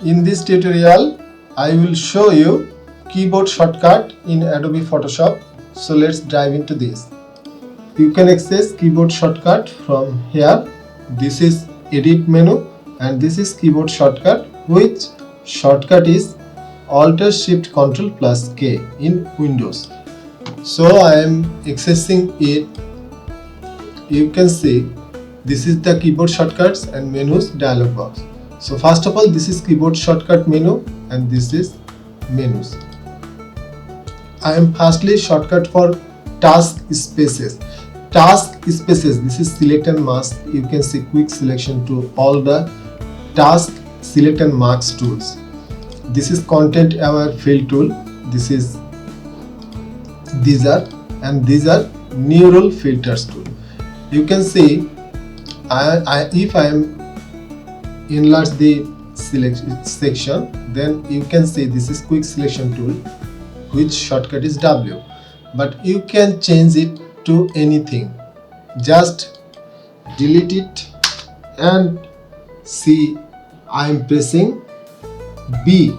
In this tutorial, I will show you keyboard shortcut in Adobe Photoshop. So let's dive into this. You can access keyboard shortcut from here. This is edit menu and this is keyboard shortcut, which shortcut is Alt Shift Ctrl plus K in Windows. So I am accessing it. You can see this is the keyboard shortcuts and menus dialog box. So first of all, this is keyboard shortcut menu and this is menus. I am firstly shortcut for task spaces. Task spaces, this is select and mask. You can see quick selection to all the task select and mask tools. This is content aware fill tool. These are neural filters tool. You can see if I am enlarge the selection section, then you can see this is quick selection tool, which shortcut is W, but you can change it to anything. Just delete it and see I am pressing B.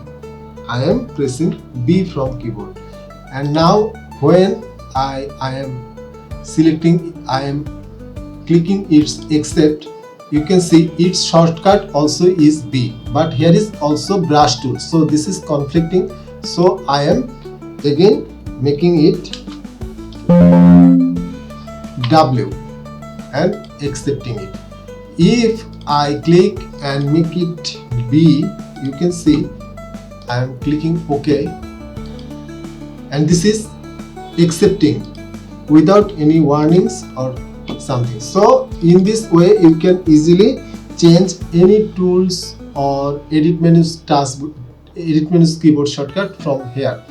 I am pressing B from keyboard, and now when I am selecting, I am clicking its accept, you can see its shortcut also is B, but here is also brush tool, so this is conflicting. So I am again making it W and accepting it. If I click and make it B, you can see I am clicking OK, and this is accepting without any warnings or something. So in this way you can easily change any tools or edit menus keyboard shortcut from here.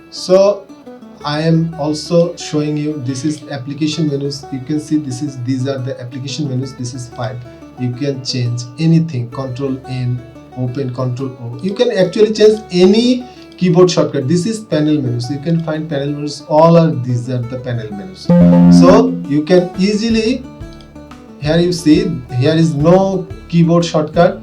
So I am also showing you, this is application menus. You can see these are the application menus. This is file. You can change anything, Control N, open, Control O. You can actually change any keyboard shortcut. This is panel menus. You can find panel menus. These are the panel menus. So you can easily, here you see here is no keyboard shortcut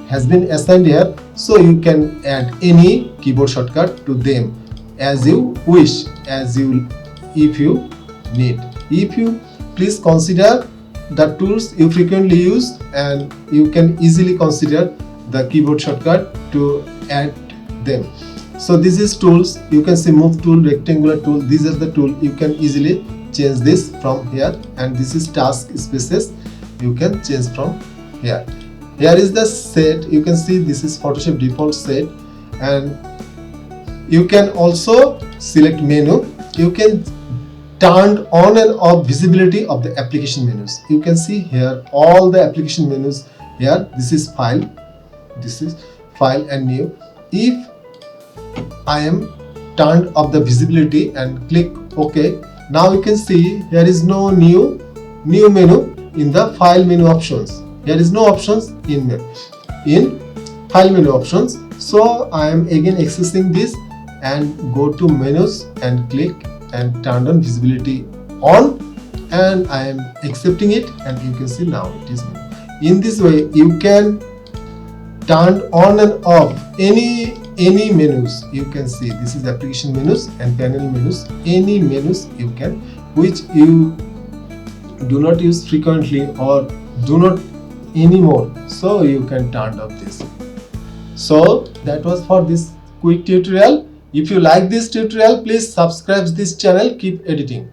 has been assigned here. So you can add any keyboard shortcut to them as you wish, if you need. If you please consider the tools you frequently use, and you can easily consider the keyboard shortcut to add them. So this is tools. You can see move tool, rectangular tool. These are the tool. You can easily change this from here, and this is task spaces. You can change from here. Here is the set. You can see this is Photoshop default set, and you can also select menu. You can turn on and off visibility of the application menus. You can see here all the application menus here. This is file. This is file and new. If I am turned off the visibility and click OK, now you can see here is no new menu in the file menu options. There is no options in file menu options. So I am again accessing this and go to menus and click and turn on visibility on, and I am accepting it, and you can see now it is menu. In this way you can turn on and off any menus. You can see this is application menus and panel menus. Any menus you can, which you do not use frequently or do not anymore, so you can turn off this. So that was for this quick tutorial. If you like this tutorial, please subscribe this channel. Keep editing.